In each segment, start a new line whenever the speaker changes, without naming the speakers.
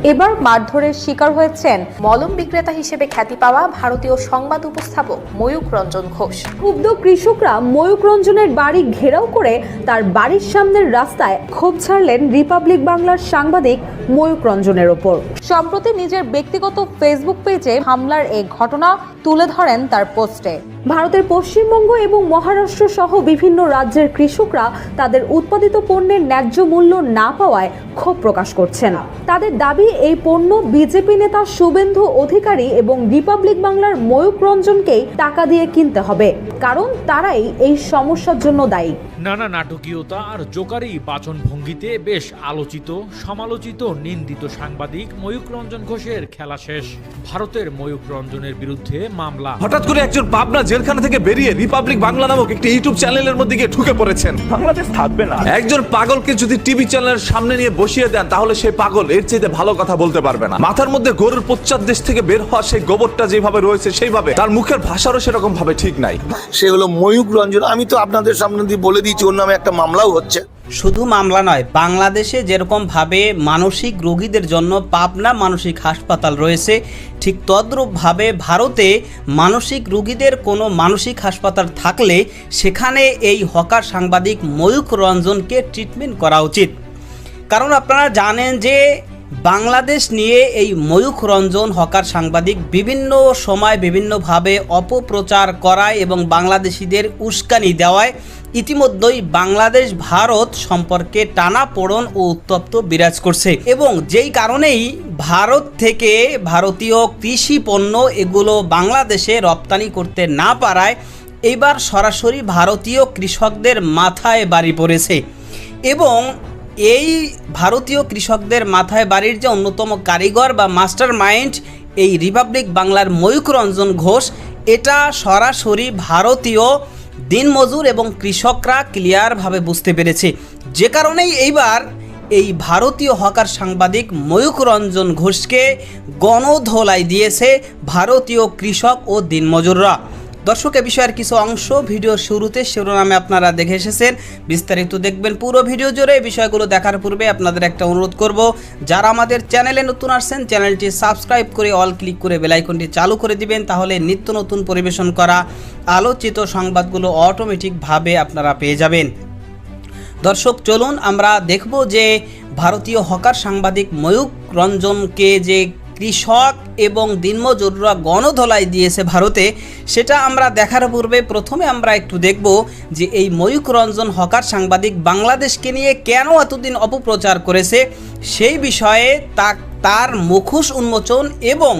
এবার মারধরের শিকার হয়েছেন মলম বিক্রেতা হিসেবে খ্যাতি পাওয়া ভারতীয় সংবাদ উপস্থাপক ময়ূক রঞ্জন ঘোষ।
ক্ষুব্ধ কৃষকরা ময়ূক রঞ্জনের বাড়ি ঘেরাও করে তার বাড়ির সামনের রাস্তায় ক্ষোভ ছাড়লেন রিপাবলিক বাংলার সাংবাদিক ময়ূক রঞ্জনের ওপর।
সম্প্রতি নিজের ব্যক্তিগত ফেসবুক পেজে হামলার এই ঘটনা তুলে ধরেন তার পোস্টে।
ভারতের পশ্চিমবঙ্গ এবং মহারাষ্ট্র সহ বিভিন্ন রাজ্যের কৃষকরা তাদের উৎপাদিত পণ্যের ন্যায্য মূল্য না পাওয়ায় ক্ষোভ প্রকাশ করছেন। তাদের দাবি, এই পণ্য বিজেপি নেতা শুভেন্দু অধিকারী এবং রিপাবলিক বাংলার ময়ূক রঞ্জনকেই টাকা দিয়ে কিনতে হবে, কারণ তারাই এই সমস্যার জন্য দায়ী।
নানা নাটকীয়তা আর জোকারি বাচনভঙ্গিতে বেশ আলোচিত, সমালোচিত, নিন্দিত সাংবাদিক ময়ূক রঞ্জন ঘোষের খেলা শেষ। ভারতের ময়ূক রঞ্জনের বিরুদ্ধে মামলা।
হঠাৎ করে একজন পাবনা জেলখানা থেকে বেরিয়ে রিপাবলিক বাংলা নামক একটি ইউটিউব চ্যানেলের মধ্যে গিয়ে ঢুকে পড়েছেন।
বাংলাদেশ থাকবে না।
একজন পাগলকে যদি টিভি চ্যানেলের সামনে নিয়ে বসিয়ে দেন, তাহলে সেই পাগল এর চাইতে ভালো কথা বলতে পারবে না। মাথার মধ্যে গরুর পশ্চাৎ দেশ থেকে বের হওয়া সেই গোবরটা যেভাবে রয়েছে, সেইভাবে তার মুখের ভাষারও সেরকম ভাবে ঠিক নাই।
সে হলো ময়ূক রঞ্জন। আমি তো আপনাদের সামনে দিয়ে বলে দিয়েছি, ওর নামে একটা মামলাও হচ্ছে।
শুধু মামলা নয়, বাংলাদেশে যেরকম ভাবে মানসিক রোগীদের জন্য পাবনা মানসিক হাসপাতাল রয়েছে, ঠিক তদ্রূপভাবে ভারতে মানসিক রোগীদের কোনো মানসিক হাসপাতাল থাকলে সেখানে এই হকার সাংবাদিক ময়ূক রঞ্জনকে ট্রিটমেন্ট করা উচিত। কারণ আপনারা জানেন যে বাংলাদেশ নিয়ে এই ময়ূক রঞ্জন হকার সাংবাদিক বিভিন্ন সময় বিভিন্নভাবে অপপ্রচার করায় এবং বাংলাদেশিদের উস্কানি দেওয়ায় ইতিমধ্যেই বাংলাদেশ ভারত সম্পর্কে টানাপোড়েন ও উত্তপ্ত বিরাজ করছে, এবং যেই কারণেই ভারত থেকে ভারতীয় কৃষি পণ্য এগুলো বাংলাদেশে রপ্তানি করতে না পারায় এইবার সরাসরি ভারতীয় কৃষকদের মাথায় বাড়ি পড়েছে। এবং এই ভারতীয় কৃষকদের মাথায় বাড়ির যে অন্যতম কারিগর বা মাস্টার মাইন্ড এই রিপাবলিক বাংলার ময়ূক রঞ্জন ঘোষ, এটা সরাসরি ভারতীয় দিনমজুর এবং কৃষকরা ক্লিয়ারভাবে বুঝতে পেরেছে, যে কারণেই এইবার এই ভারতীয় হকার সাংবাদিক ময়ূক রঞ্জন ঘোষকে গণধোলাই দিয়েছে ভারতীয় কৃষক ও দিনমজুররা। দর্শক, এ বিষয়ের কিছু অংশ ভিডিওর শুরুতে শিরোনামে আপনারা দেখে এসেছেন, বিস্তারিত দেখবেন পুরো ভিডিও জুড়ে। এই বিষয়গুলো দেখার পূর্বে আপনাদের একটা অনুরোধ করব, যারা আমাদের চ্যানেলে নতুন আসছেন চ্যানেলটি সাবস্ক্রাইব করে অল ক্লিক করে বেল আইকনটি চালু করে দিবেন, তাহলে নিত্য নতুন পরিবেশন করা আলোচিত সংবাদগুলো অটোমেটিকভাবে আপনারা পেয়ে যাবেন। দর্শক, চলুন আমরা দেখব যে ভারতীয় হকার সাংবাদিক ময়ূক রঞ্জনকে যে কৃষক এবং দিনমজুররা গণধোলাই দিয়েছে ভারতে, সেটা আমরা দেখার পূর্বে প্রথমে আমরা একটু দেখব যে এই ময়ূক রঞ্জন হকার সাংবাদিক বাংলাদেশকে নিয়ে কেন এতদিন অপপ্রচার করেছে, সেই বিষয়ে তার মুখোশ উন্মোচন এবং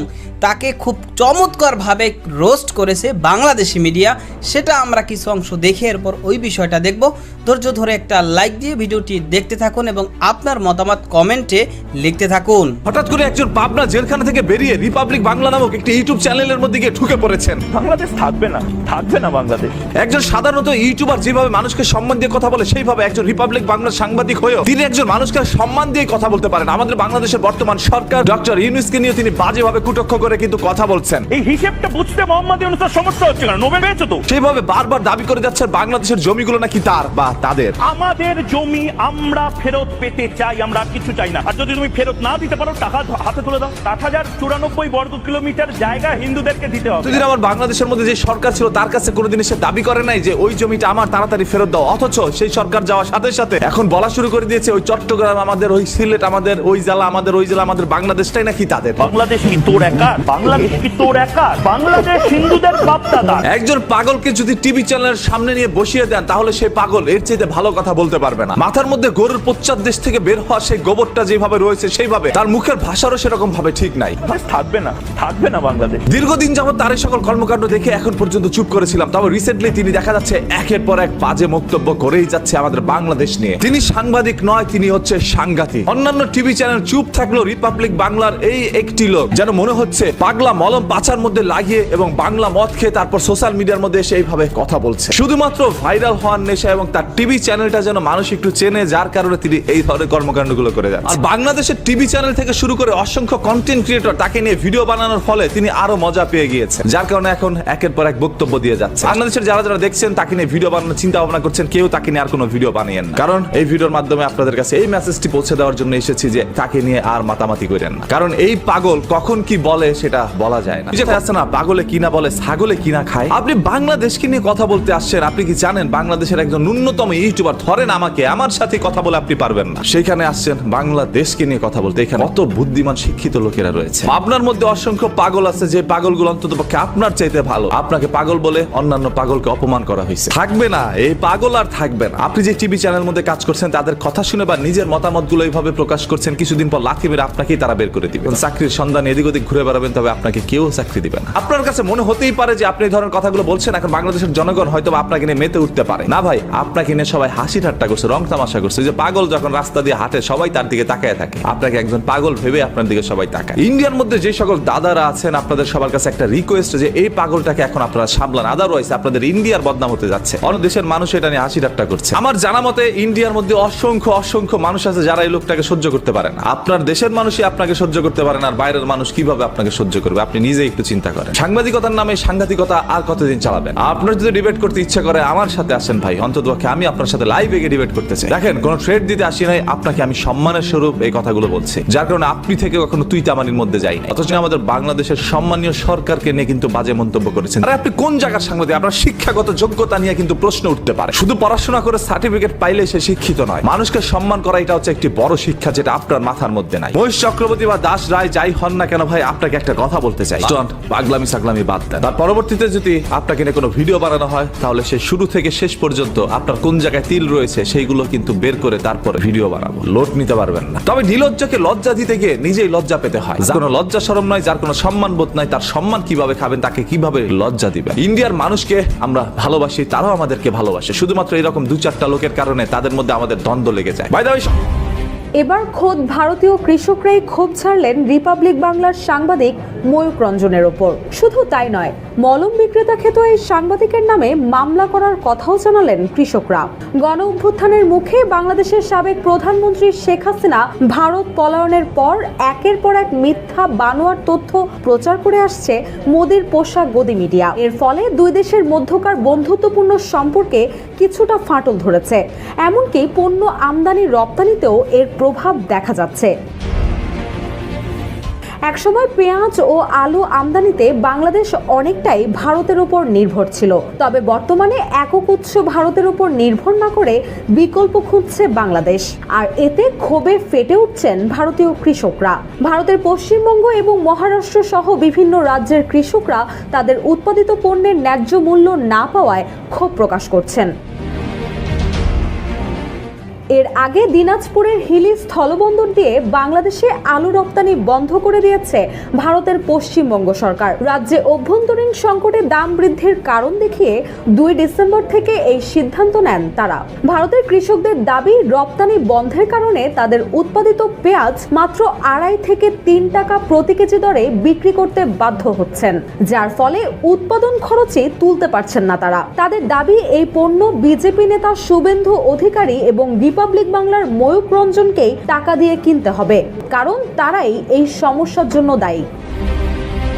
তাকে খুব চমৎকারভাবে রোস্ট করেছে বাংলাদেশি মিডিয়া, সেটা আমরা কিছু অংশ দেখে এরপর ওই বিষয়টা দেখব। ধৈর্য ধরে একটা লাইক দিয়ে ভিডিওটি দেখতে থাকুন এবং আপনার মতামত কমেন্টে লিখতে থাকুন।
হঠাৎ করে একজন পাবনা জেলখানা থেকে বেরিয়ে রিপাবলিক বাংলা নামক একটি ইউটিউব চ্যানেলের মধ্যে গিয়ে ঢুকে পড়েছেন।
বাংলাদেশ থাকবে না, থাকবে না বাংলাদেশ।
একজন সাধারণত ইউটিউবার যেভাবে মানুষকে সম্মান দিয়ে কথা বলে, সেইভাবে একজন রিপাবলিক বাংলার সাংবাদিক হয়েও তিনি একজন মানুষকে সম্মান দিয়ে কথা বলতে পারেন। আমাদের বাংলাদেশের বর্তমান সরকার ডক্টর ইউনূসকে নিয়ে তিনি বাজেভাবে কুটক্ষ করে কিন্তু কথা বলছেন।
এই হিসেবটা বুঝতে মোহাম্মদ ইউনূসের সমস্যা হচ্ছে না, নোবেল পেয়েছে তো।
সেইভাবে বারবার দাবি করে যাচ্ছে বাংলাদেশের জমিগুলো নাকি তার বা তাদের।
আমাদের জমি আমরা ফেরত পেতে চাই, আমরা কিছু চাই না। আর যদি তুমি ফেরত না দিতে পারো, টাকা হাতে তুলে দাও। 8094 বর্গ কিলোমিটার জায়গা হিন্দুদেরকে দিতে হবে।
যদি আমার বাংলাদেশের মধ্যে যে সরকার ছিল তার কাছে কোনোদিন সে দাবি করে নাই যে ওই জমিটা আমার, তাড়াতাড়ি ফেরত দাও, অথচ সেই সরকার যাওয়ার সাথে সাথে এখন বলা শুরু করে দিয়েছে ওই চট্টগ্রাম আমাদের, ওই সিলেট আমাদের, ওই জেলা আমাদের, ওই জেলা আমাদের, বাংলাদেশটাই নাকি তাদের।
বাংলাদেশ কি তোর একা? বাংলাদেশ কি তোর একা? বাংলাদেশ হিন্দুদের বাপ দাদা।
একজন পাগলকে যদি টিভি চ্যানেলের সামনে নিয়ে বসিয়ে দেন, তাহলে সেই পাগল এর চাইতে ভালো কথা বলতে পারবে না। মাথার মধ্যে গরুর পশ্চাৎ দেশ থেকে বের হওয়া সেই গোবরটা যেভাবে রয়েছে, সেইভাবে তার মুখের ভাষারও সেরকম ভাবে ঠিক নাই।
থাকবে না, থাকবে না বাংলাদেশ।
দীর্ঘদিন যাবত তার এই সকল কর্মকাণ্ড দেখে এখন পর্যন্ত চুপ করেছিলাম, তবে রিসেন্টলি তিনি দেখা যাচ্ছে একের পর এক বাজে বক্তব্য করেই যাচ্ছে আমাদের বাংলাদেশ নিয়ে। তিনি সাংবাদিক নয়, তিনি হচ্ছে সাংঘাতিক। অন্যান্য টিভি চ্যানেল চুপ থাকলেও রিপাবলিক বাংলার এই একটি লোক যেন মনে হচ্ছে পাগলা মলম পাচার মধ্যে লাগিয়ে এবং বাংলা মদ খেয়ে তারপর সোশ্যাল মিডিয়ার মধ্যে এসে এইভাবে কথা বলছে শুধুমাত্র ভাইরাল হওয়ার নেশা এবং তার টিভি চ্যানেলটা যেন মানুষ একটু চেনে, যার কারণে তিনি এই ধরনের কর্মকাণ্ডগুলো করে যাচ্ছেন। আর বাংলাদেশের টিভি চ্যানেল থেকে শুরু করে অসংখ্য কন্টেন্ট ক্রিয়েটর তাকে নিয়ে ভিডিও বানানোর ফলে তিনি আরো মজা পেয়ে গিয়েছেন, যার কারণে এখন একের পর এক বক্তব্য দিয়ে যাচ্ছে। বাংলাদেশের যারা যারা দেখছেন তাকে নিয়ে ভিডিও বানানোর চিন্তা ভাবনা করছেন, কেউ তাকে নিয়ে আর কোনো ভিডিও বানিয়েন না, কারণ এই ভিডিওর মাধ্যমে আপনাদের কাছে এই মেসেজটি পৌঁছে দেওয়ার জন্য এসেছি যে তাকে নিয়ে আর মাতামাতি করেন না, কারণ এই পাগল কখন কি বলে সেটা বলা যায় না। যেটা আছে না, পাগলে কিনা বলে ছাগলে কিনা খায়। আপনি বাংলাদেশকে নিয়ে কথা বলতে আসছেন, আপনি কি জানেন বাংলাদেশের একজন ন্যূনতম ইউটিউবার, ধরেন আমাকে, আমার সাথে কথা বলে আপনি পারবেন না, সেখানে আসছেন বাংলাদেশকে নিয়ে কথা বলতে। এখানে কত বুদ্ধিমান শিক্ষিত লোকেরা রয়েছে, আপনার মধ্যে অসংখ্য পাগল আছে যে পাগলগুলো অন্তত পক্ষে আপনার চাইতে ভালো। আপনাকে পাগল বলে অন্যান্য পাগলকে অপমান করা হয়েছে, থাকবে না এই পাগল আর থাকবে না। আপনি যে টিভি চ্যানেল মধ্যে কাজ করছেন তাদের কথা শুনে বা নিজের মতামতগুলো এইভাবে প্রকাশ করছেন, কিছুদিন পর লাথি মেরে আপনাকেই তারা বের করে দিবে। চাকরির সন্ধান এদিক ওদিক ঘুরে বেড়াবেন, তবে আপনাকে কেউ চাকরি দিবে না। আপনার কাছে মনে হতেই পারে যে আপনি এই ধরনের কথাগুলো বলছেন, এখন বাংলাদেশের জনগণ হয়তো আপনাকে নিয়ে মেতে উঠতে পারে না। ভাই, আপনাকে নিয়ে সবাই হাসি ঠাট্টা করছে, রং তামাশা করছে, যে পাগল যখন রাস্তা দিয়ে হাঁটে সবাই তার দিকে তাকায় থাকে, আপনাকে একজন পাগল ভেবে আপনার দিকে সবাই তাকায়। ইন্ডিয়ার মধ্যে যে সকল দাদারা আছেন, আপনাদের সবার কাছে একটা রিকোয়েস্ট যে এই পাগলটাকে এখন আপনারা সামলান, আদারওয়াইজ আপনাদের ইন্ডিয়ার বদনাম হতে যাচ্ছে। অন্য দেশের মানুষ এটা নিয়ে হাসি ঠাট্টা করছে। আমার জানা মতে ইন্ডিয়ার মধ্যে অসংখ্য অসংখ্য মানুষ আছে যারা এই লোকটাকে সহ্য করতে পারে না। আপনার দেশের মানুষই আপনাকে সহ্য করতে পারে না, আর বাইরের মানুষ কিভাবে আপনাকে সহ্য করবে আপনি নিজেই একটু চিন্তা করেন। সাংবাদিকতার নামে সাংঘাতিকতা আর কতদিন চালাবেন? আপনার যদি ডিবেট করতে ইচ্ছা করে আমার সাথে আসেন ভাই, অন্ততপক্ষে আমি আপনার সাথে লাইভে গিয়ে ডিবেট করতে চাই। দেখেন, কোনো ট্রেড দিতে আসি নাই, আপনাকে আমি সম্মানের স্বরূপ এই কথাগুলো বলছি, যার কারণে আপনি থেকে কখনো তুই তামানির মধ্যে যাই না। অথচ আমাদের বাংলাদেশের সম্মানীয় সরকারকে নিয়ে কিন্তু বাজে মন্তব্য করেছেন। আর আপনি কোন জায়গার সাংবাদিক? আপনার শিক্ষাগত যোগ্যতা নিয়ে কিন্তু প্রশ্ন উঠতে পারে। শুধু পড়াশোনা করে সার্টিফিকেট পাইলে সে শিক্ষিত নয়। মানুষকে সম্মান করা এটা হচ্ছে একটি বড় শিক্ষা, যেটা আপনার মাথার মধ্যে নাই। মহেশ চক্রবর্তী বা দাস রায় যাই হন না কেন ভাই, আপনাকে একটা কথা বলতে চাই, পাগলামি সাগলামি বাদ দেন। তার পরবর্তীতে যদি আপনাকে নিয়ে কোনো ভিডিও বানানো হয়, তাহলে সে শুরু থেকে শেষ পর্যন্ত আপনার কোন জায়গায় তিল রয়েছে সেইগুলো কিন্তু বের করে তারপরে ভিডিও বানাবো। লোট নিতে পারবেন না। তবে নির্লজ্জকে লজ্জা দিতে গিয়ে নিজেই লজ্জা পেতে হয়। যার কোনো লজ্জা শরম নয়, যার কোনো সম্মান বোধ নাই, তার সম্মান কিভাবে খাবেন, তাকে কিভাবে লজ্জা দিবেন? ইন্ডিয়ার মানুষকে আমরা ভালোবাসি, তারাও আমাদেরকে ভালোবাসে। শুধুমাত্র এরকম দু চারটা লোকের কারণে তাদের মধ্যে আমাদের দ্বন্দ্ব লেগে যায়। বাই দ্য ওয়ে,
এবার খোদ ভারতীয় কৃষকরাই ক্ষোভ ছাড়লেন রিপাবলিক বাংলার সাংবাদিক ময়ূক রঞ্জনের ওপর। শুধু তাই নয়, মলম বিক্রেতা খ্যাত এই সাংবাদিকের নামে মামলা করার কথাও জানালেন কৃষকরা। গণ অভ্যুত্থানের মুখে বাংলাদেশের সাবেক প্রধানমন্ত্রী শেখ হাসিনা ভারত পলায়নের পর একের পর এক মিথ্যা বানোয়ার তথ্য প্রচার করে আসছে মোদির পোশাক গদি মিডিয়া। এর ফলে দুই দেশের মধ্যকার বন্ধুত্বপূর্ণ সম্পর্কে কিছুটা ফাটল ধরেছে, এমনকি পণ্য আমদানি রপ্তানিতেও এর প্রভাব দেখা যাচ্ছে। একসময় পেঁয়াজ ও আলু আমদানিতে বাংলাদেশ অনেকটাই ভারতের উপর নির্ভর ছিল, তবে বর্তমানে একক উৎস ভারতের উপর নির্ভর না করে বিকল্প খুঁজছে বাংলাদেশ। আর এতে ক্ষোভে ফেটে উঠছেন ভারতীয় কৃষকরা। ভারতের পশ্চিমবঙ্গ এবং মহারাষ্ট্র সহ বিভিন্ন রাজ্যের কৃষকরা তাদের উৎপাদিত পণ্যের ন্যায্য মূল্য না পাওয়ায় ক্ষোভ প্রকাশ করছেন। এর আগে দিনাজপুরের হিলি স্থলবন্দর দিয়ে বাংলাদেশে আলু রপ্তানি বন্ধ করে দিয়েছে ভারতের পশ্চিমবঙ্গ সরকার। রাজ্যে অভ্যন্তরীণ সংকটে দাম বৃদ্ধির কারণ দেখিয়ে 2 ডিসেম্বর থেকে এই সিদ্ধান্ত নেন তারা। ভারতের কৃষকদের দাবি, রপ্তানি বন্ধের কারণে তাদের উৎপাদিত পেঁয়াজ মাত্র 2.5 থেকে 3 টাকা প্রতি কেজি দরে বিক্রি করতে বাধ্য হচ্ছেন, যার ফলে উৎপাদন খরচে তুলতে পারছেন না তারা। তাদের দাবি, এই পণ্য বিজেপি নেতা শুভেন্দু অধিকারী এবং রিপাবলিক বাংলার ময়ূক রঞ্জনকেই টাকা দিয়ে কিনতে হবে, কারণ তারাই এই সমস্যার জন্য দায়ী।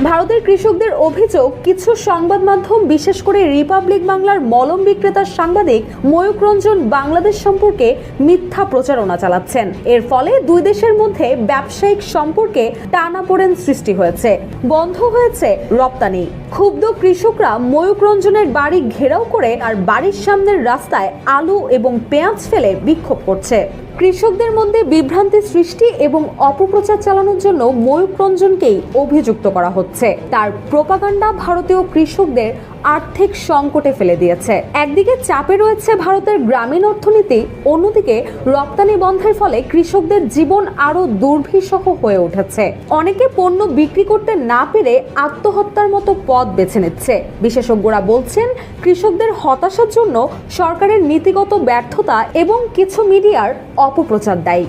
ভারতের কৃষকদের অভিযোগ, কিছু সংবাদ মাধ্যম বিশেষ করে রিপাবলিক বাংলার মলম বিক্রেতার সাংবাদিক ময়ূক রঞ্জন বাংলাদেশ সম্পর্কে মিথ্যা প্রচারণা চালাচ্ছেন। এর ফলে দুই দেশের মধ্যে ব্যবসায়িক সম্পর্কে টানাপোড়েন সৃষ্টি হয়েছে, বন্ধ হয়েছে রপ্তানি। ক্ষুব্ধ কৃষকরা ময়ূক রঞ্জনের বাড়ি ঘেরাও করে আর বাড়ির সামনের রাস্তায় আলু এবং পেঁয়াজ ফেলে বিক্ষোভ করছে। কৃষকদের মধ্যে বিভ্রান্তি সৃষ্টি এবং অপপ্রচার চালানোর জন্য ময়ূক রঞ্জনকেই অভিযুক্ত করা হচ্ছে। তার প্রোপাগান্ডা ভারতীয় কৃষকদের আর্থিক সংকটে ফেলে দিয়েছে। একদিকে চাপে রয়েছে ভারতের গ্রামীণ অর্থনীতি, অন্যদিকে রপ্তানি বন্ধের ফলে কৃষকদের জীবন আরো দুর্বিষহ হয়ে উঠেছে। অনেকে পণ্য বিক্রি করতে না পেরে আত্মহত্যার মতো পথ বেছে নিচ্ছে। বিশেষজ্ঞরা বলছেন, কৃষকদের হতাশার জন্য সরকারের নীতিগত ব্যর্থতা এবং কিছু মিডিয়ার অপপ্রচার দায়ী।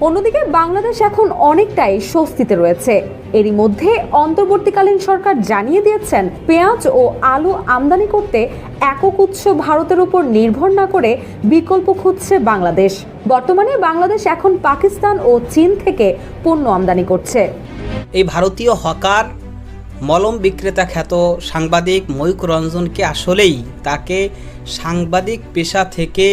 অন্যদিকে বাংলাদেশ এখন অনেকটাই স্বস্তিতে রয়েছে। এরই মধ্যে অন্তর্বর্তীকালীন সরকার জানিয়ে দিয়েছেন পেঁয়াজ ও আলু আমদানি করতে একক উৎস ভারতের উপর নির্ভর না করে বিকল্প খুঁজছে বাংলাদেশ। বর্তমানে বাংলাদেশ এখন পাকিস্তান ও চীন থেকে পণ্য আমদানি করছে।
এই ভারতীয় হকার মলম বিক্রেতা খ্যাত সাংবাদিক ময়ূক রঞ্জনকে আসলেই তাকে সাংবাদিক পেশা থেকে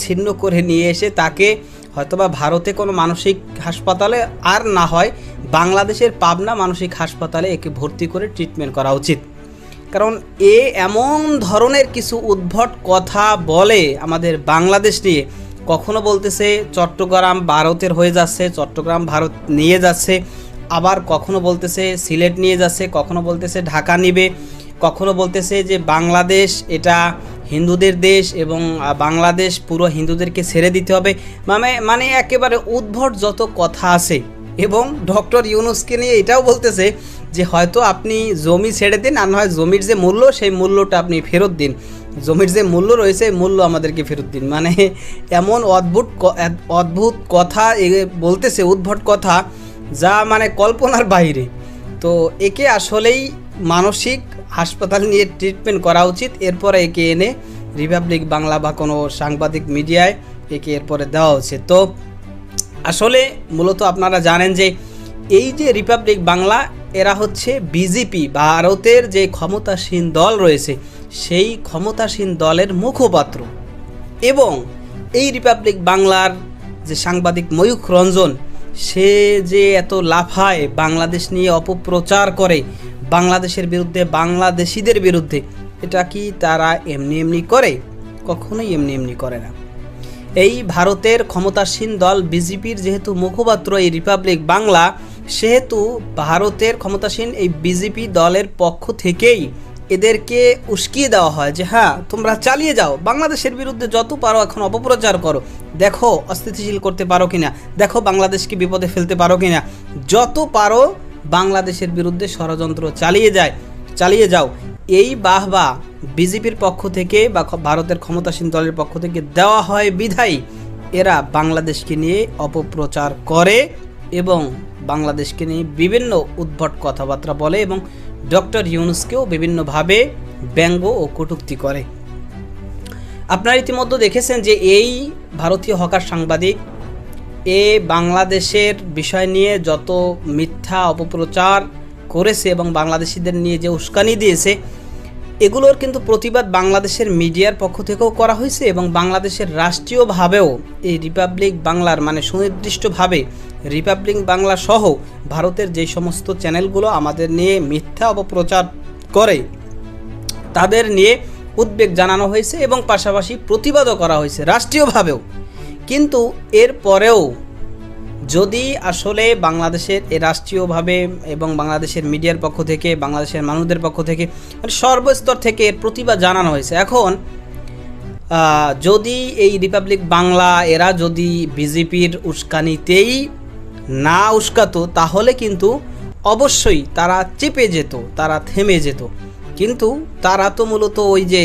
ছিন্ন করে নিয়ে এসে তাকে হয়তোবা ভারতে কোনো মানসিক হাসপাতালে আর না হয় বাংলাদেশের পাবনা মানসিক হাসপাতালে একে ভর্তি করে ট্রিটমেন্ট করা উচিত। কারণ এমন ধরনের কিছু উদ্ভট কথা বলে আমাদের বাংলাদেশ নিয়ে। কখনো বলতেছে চট্টগ্রাম ভারতের হয়ে যাচ্ছে, চট্টগ্রাম ভারত নিয়ে যাচ্ছে, আবার কখনো বলতেছে সিলেট নিয়ে যাচ্ছে, কখনো বলতেছে ঢাকা নিবে, কখনো বলতেছে যে বাংলাদেশ এটা হিন্দুদের দেশ এবং বাংলাদেশ পুরো হিন্দুদেরকে ছেড়ে দিতে হবে। মানে একেবারে উদ্ভট যত কথা আছে। এবং ডক্টর ইউনূসকে নিয়ে এটাও বলতেছে যে হয়তো আপনি জমি ছেড়ে দিন, আর নয় জমির যে মূল্য সেই মূল্যটা আপনি ফেরত দিন, জমির যে মূল্য রয়েছে এই মূল্য আমাদেরকে ফেরত দিন। মানে এমন অদ্ভুত কথা বলতেছে, উদ্ভট কথা যা মানে কল্পনার বাইরে। তো একে আসলেই মানসিক হাসপাতাল নিয়ে ট্রিটমেন্ট করা উচিত। এরপরে একে এনে রিপাবলিক বাংলা বা কোনো সাংবাদিক মিডিয়ায় একে এরপরে দেওয়া উচিত। তো আসলে মূলত আপনারা জানেন যে এই যে রিপাবলিক বাংলা এরা হচ্ছে বিজেপি, ভারতের যে ক্ষমতাসীন দল রয়েছে সেই ক্ষমতাসীন দলের মুখপাত্র। এবং এই রিপাবলিক বাংলার যে সাংবাদিক ময়ূক রঞ্জন, সে যে এত লাফায় বাংলাদেশ নিয়ে অপপ্রচার করে বাংলাদেশের বিরুদ্ধে, বাংলাদেশিদের বিরুদ্ধে, এটা কি তারা এমনি এমনি করে? কখনোই এমনি করে না। এই ভারতের ক্ষমতাসীন দল বিজেপির যেহেতু মুখপাত্র এই রিপাবলিক বাংলা, সেহেতু ভারতের ক্ষমতাসীন এই বিজেপি দলের পক্ষ থেকেই এদেরকে উস্কিয়ে দেওয়া হয় যে হ্যাঁ তোমরা চালিয়ে যাও, বাংলাদেশের বিরুদ্ধে যত পারো এখন অপপ্রচার করো, দেখো অস্থিতিশীল করতে পারো কিনা, দেখো বাংলাদেশকে বিপদে ফেলতে পারো কিনা, যত পারো বাংলাদেশের বিরুদ্ধে ষড়যন্ত্র চালিয়ে যাও। এই বাহবা বিজেপির পক্ষ থেকে বা ভারতের ক্ষমতাসীন দলের পক্ষ থেকে দেওয়া হয় বিধায় এরা বাংলাদেশকে নিয়ে অপপ্রচার করে এবং বাংলাদেশকে নিয়ে বিভিন্ন উদ্ভট কথাবার্তা বলে এবং ডক্টর ইউনূসকেও বিভিন্নভাবে ব্যঙ্গ ও কটূক্তি করে। আপনারা ইতিমধ্যে দেখেছেন যে এই ভারতীয় হকার সাংবাদিক বাংলাদেশের বিষয় নিয়ে যত মিথ্যা অপপ্রচার করেছে এবং বাংলাদেশিদের নিয়ে যে উস্কানি দিয়েছে, এগুলোর কিন্তু প্রতিবাদ বাংলাদেশের মিডিয়ার পক্ষ থেকেও করা হয়েছে এবং বাংলাদেশের রাষ্ট্রীয়ভাবেও এই রিপাবলিক বাংলার মানে সুনির্দিষ্টভাবে রিপাবলিক বাংলা সহ ভারতের যে সমস্ত চ্যানেলগুলো আমাদের নিয়ে মিথ্যা অপপ্রচার করে তাদের নিয়ে উদ্বেগ জানানো হয়েছে এবং পাশাপাশি প্রতিবাদও করা হয়েছে রাষ্ট্রীয়ভাবেও। কিন্তু এরপরেও যদি আসলে বাংলাদেশের রাষ্ট্রীয়ভাবে এবং বাংলাদেশের মিডিয়ার পক্ষ থেকে, বাংলাদেশের মানুষদের পক্ষ থেকে, মানে সর্বস্তর থেকে এর প্রতিবাদ জানানো হয়েছে। এখন যদি এই রিপাবলিক বাংলা এরা যদি বিজেপির উস্কানিতেই না উস্কাতো তাহলে কিন্তু অবশ্যই তারা চেপে যেত, তারা থেমে যেত। কিন্তু তারা তো মূলত ওই যে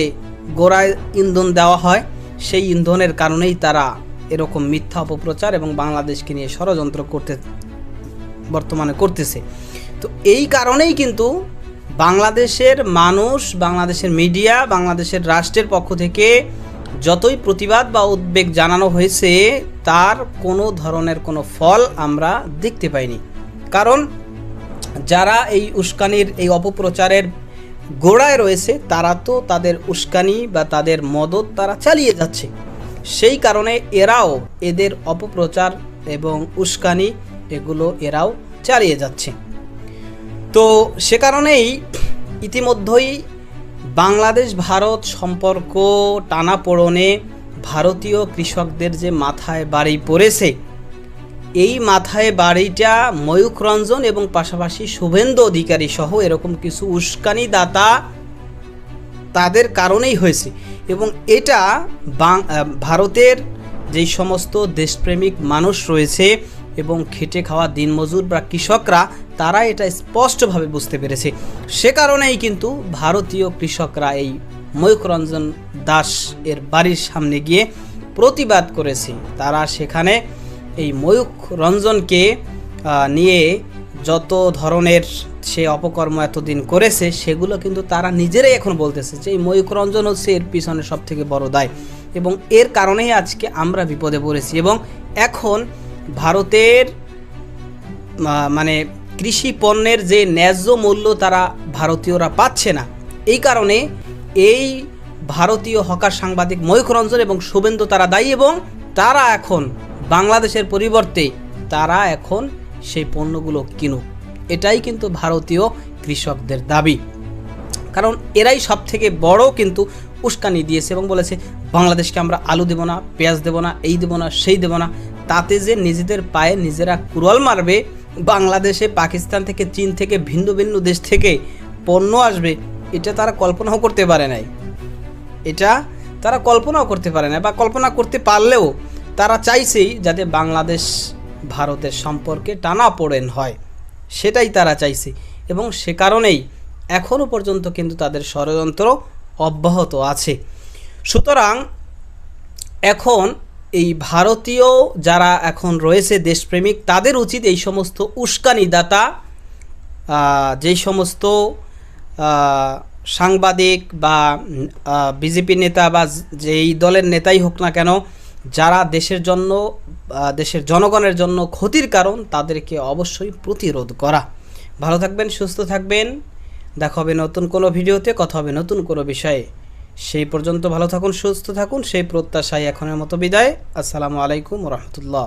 গোড়ায় ইন্ধন দেওয়া হয়, সেই ইন্ধনের কারণেই তারা এরকম মিথ্যা অপপ্রচার এবং বাংলাদেশকে নিয়ে ষড়যন্ত্র বর্তমানে করতেছে। তো এই কারণেই কিন্তু বাংলাদেশের মানুষ, বাংলাদেশের মিডিয়া, বাংলাদেশের রাষ্ট্রের পক্ষ থেকে যতই প্রতিবাদ বা উদ্বেগ জানানো হয়েছে তার কোনো ধরনের কোনো ফল আমরা দেখতে পাইনি। কারণ যারা এই উস্কানির, এই অপপ্রচারের গোড়ায় রয়েছে তারা তো তাদের উস্কানি বা তাদের মদত তারা চালিয়ে যাচ্ছে। সেই কারণে এরাও এদের অপপ্রচার এবং উস্কানি এগুলো এরাও চালিয়ে যাচ্ছে। তো সে কারণেই ইতিমধ্যেই বাংলাদেশ ভারত সম্পর্ক টানাপোড়েনে ভারতীয় কৃষকদের যে মাথায় বাড়ি পড়েছে, এই মাথায় বাড়িটা ময়ূক রঞ্জন এবং পাশাপাশি শুভেন্দু অধিকারী সহ এরকম কিছু উস্কানিদাতা তাদের কারণেই হয়েছে। এবং এটা ভারতের যেই সমস্ত দেশপ্রেমিক মানুষ রয়েছে এবং খেটে খাওয়া দিনমজুর বা কৃষকরা তারা এটা স্পষ্টভাবে বুঝতে পেরেছে। সে কারণেই কিন্তু ভারতীয় কৃষকরা এই ময়ূক রঞ্জন দাস এর বাড়ির সামনে গিয়ে প্রতিবাদ করেছে। তারা সেখানে এই ময়ূখ রঞ্জনকে নিয়ে যত ধরনের সে অপকর্ম এতদিন করেছে সেগুলো কিন্তু তারা নিজেরাই এখন বলতেছে যে এই ময়ূখ রঞ্জন হচ্ছে এর পিছনে সব থেকে বড় দায়, এবং এর কারণেই আজকে আমরা বিপদে পড়েছি। এবং এখন ভারতের মানে কৃষি পণ্যের যে ন্যায্য মূল্য তারা ভারতীয়রা পাচ্ছে না, এই কারণে এই ভারতীয় হকার সাংবাদিক ময়ূখ রঞ্জন এবং শুভেন্দু তারা দায়ী, এবং তারা এখন বাংলাদেশের পরিবর্তে তারা এখন সেই পণ্যগুলো কিনুক, এটাই কিন্তু ভারতীয় কৃষকদের দাবি। কারণ এরাই সব থেকে বড় কিন্তু উস্কানি দিয়েছে এবং বলেছে বাংলাদেশকে আমরা আলু দেব না, পেঁয়াজ দেব না, এই দেব না, সেই দেব না। তাতে যে নিজেদের পায়ে নিজেরা কুড়াল মারবে, বাংলাদেশে পাকিস্তান থেকে, চীন থেকে, ভিন্ন ভিন্ন দেশ থেকে পণ্য আসবে, এটা তারা কল্পনাও করতে পারে নাই। এটা তারা কল্পনাও করতে পারে না, বা কল্পনা করতে পারলেও তারা চাইছেই যাতে বাংলাদেশ ভারতের সম্পর্কে টানাপোড়েন হয়, সেটাই তারা চাইছে। এবং সে কারণেই এখনও পর্যন্ত কিন্তু তাদের ষড়যন্ত্র অব্যাহত আছে। সুতরাং এখন এই ভারতীয় যারা এখন রয়েছে দেশপ্রেমিক, তাদের উচিত এই সমস্ত উস্কানিদাতা, যেই সমস্ত সাংবাদিক বা বিজেপি নেতা বা যেই দলের নেতাই হোক না কেন, যারা দেশের জন্য, দেশের জনগণের জন্য ক্ষতির কারণ, তাদেরকে অবশ্যই প্রতিরোধ করা। ভালো থাকবেন, সুস্থ থাকবেন, দেখা হবে নতুন কোনো ভিডিওতে, কথা হবে নতুন কোনো বিষয়ে। সেই পর্যন্ত ভালো থাকুন, সুস্থ থাকুন, সেই প্রত্যাশায় এখনের মতো বিদায়। আসসালামু আলাইকুম ওয়া রাহমাতুল্লাহ।